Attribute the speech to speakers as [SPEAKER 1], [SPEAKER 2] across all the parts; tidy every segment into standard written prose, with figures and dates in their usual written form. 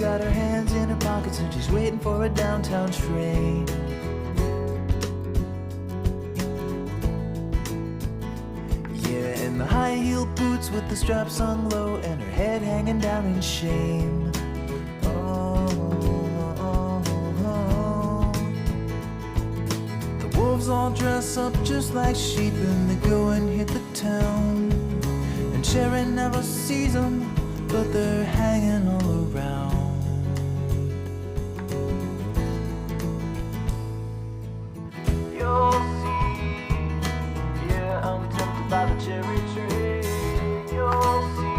[SPEAKER 1] got her hands in her pockets and she's waiting for a downtown train. Yeah, in the high-heeled boots with the straps hung low and her head hanging down in shame. The wolves all dress up just like sheep and they go and hit the town. And Cherry never sees them, but they're hanging all around. You'll see, yeah, I'm tempted by the cherry tree. You'll see,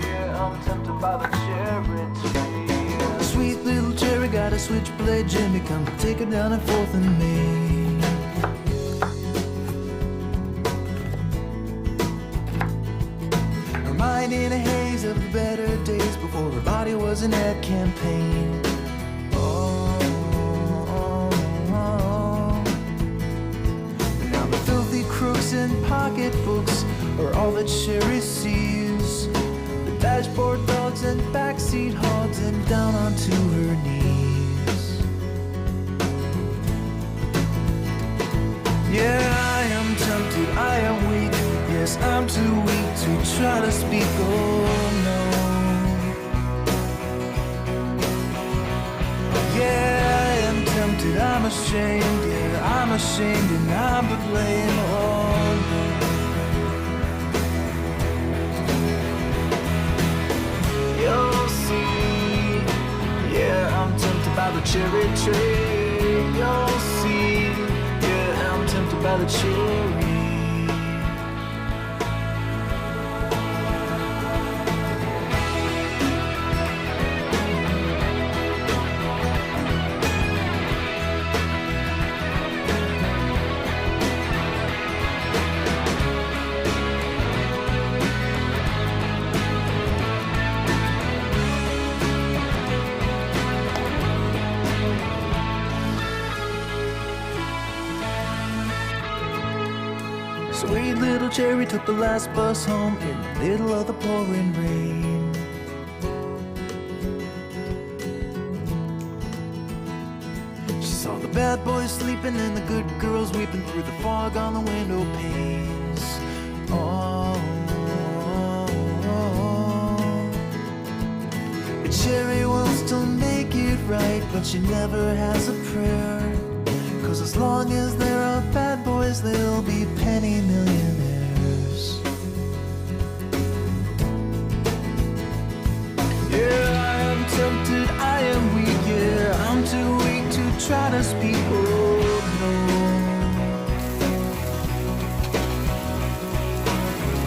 [SPEAKER 1] yeah, I'm tempted by the cherry tree. Sweet little cherry got a switchblade Jimmy, come take her down and forth in Maine. In a haze of the better days before her body was an ad campaign. Now the filthy crooks and pocketbooks are all that Sherry sees. The dashboard dogs and backseat hogs and down onto her knees. Yeah, I am tempted, I am weak. Yes, I'm too weak to try to speak, oh no. Yeah, I am tempted, I'm ashamed, yeah, I'm ashamed and I'm to blame, oh no. You'll see, yeah, I'm tempted by the cherry tree. You'll see, yeah, I'm tempted by the cherry. Sweet little Cherry took the last bus home in the middle of the pouring rain. She saw the bad boys sleeping and the good girls weeping through the fog on the window panes. But Cherry wants to make it right, but she never has a prayer. 'Cause as long as there are bad boys, there'll be penny millionaires. Yeah, I am tempted, I am weak, yeah, I'm too weak to try to speak, oh no.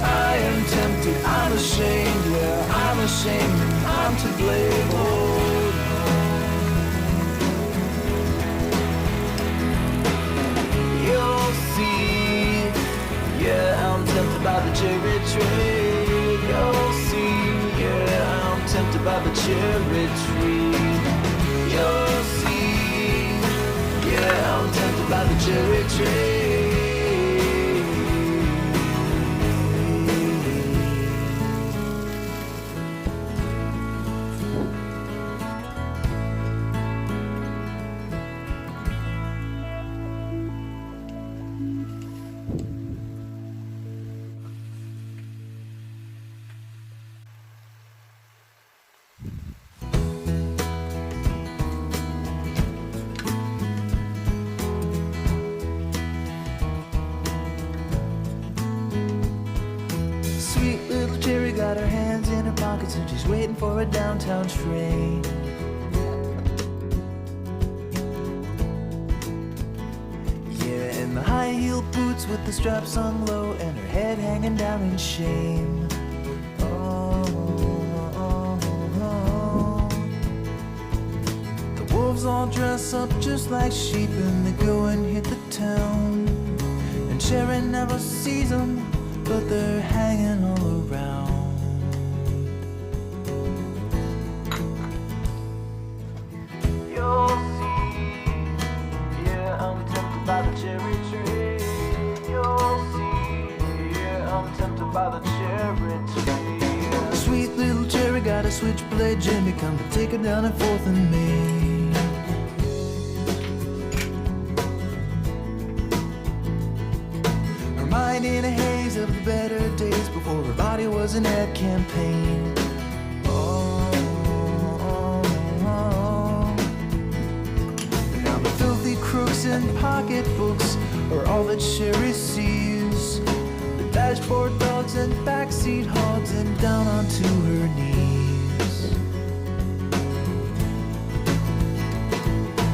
[SPEAKER 1] I am tempted, I'm ashamed, yeah, I'm ashamed and I'm to blame, oh. Yeah, I'm tempted by the cherry tree. You'll see, yeah, I'm tempted by the cherry tree. You'll see, yeah, I'm tempted by the cherry tree. Got her hands in her pockets and she's waiting for a downtown train. Yeah, in the high-heeled boots with the straps hung low and her head hanging down in shame. The wolves all dress up just like sheep and they go and hit the town. And Cherry never sees them, but they're hanging all around. By the cherry tree, you'll see, yeah, I'm tempted by the cherry tree. Sweet little Cherry got a switchblade play Jimmy, come to take her down at 4th and Main. Her mind in a haze of the better days before her body was an ad campaign. Now the filthy crooks and pocketbooks are all that Sherry sees. The dashboard dogs and backseat hogs and down onto her knees.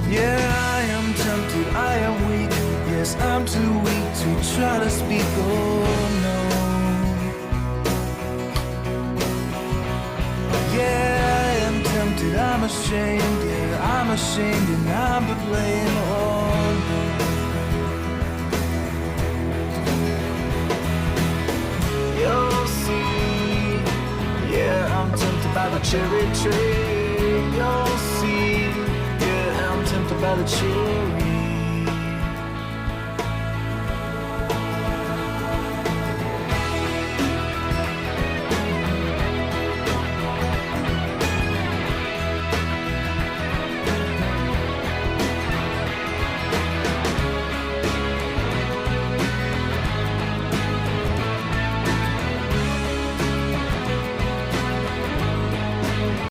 [SPEAKER 1] Yeah, I am tempted, I am weak. Yes, I'm too weak to try to speak. Oh no. Yeah, I am tempted, I'm ashamed. Yeah, I'm ashamed and I'm to blame. Oh no. You'll see. Yeah, I'm tempted by the cherry tree. You'll see. Yeah, I'm tempted by the cherry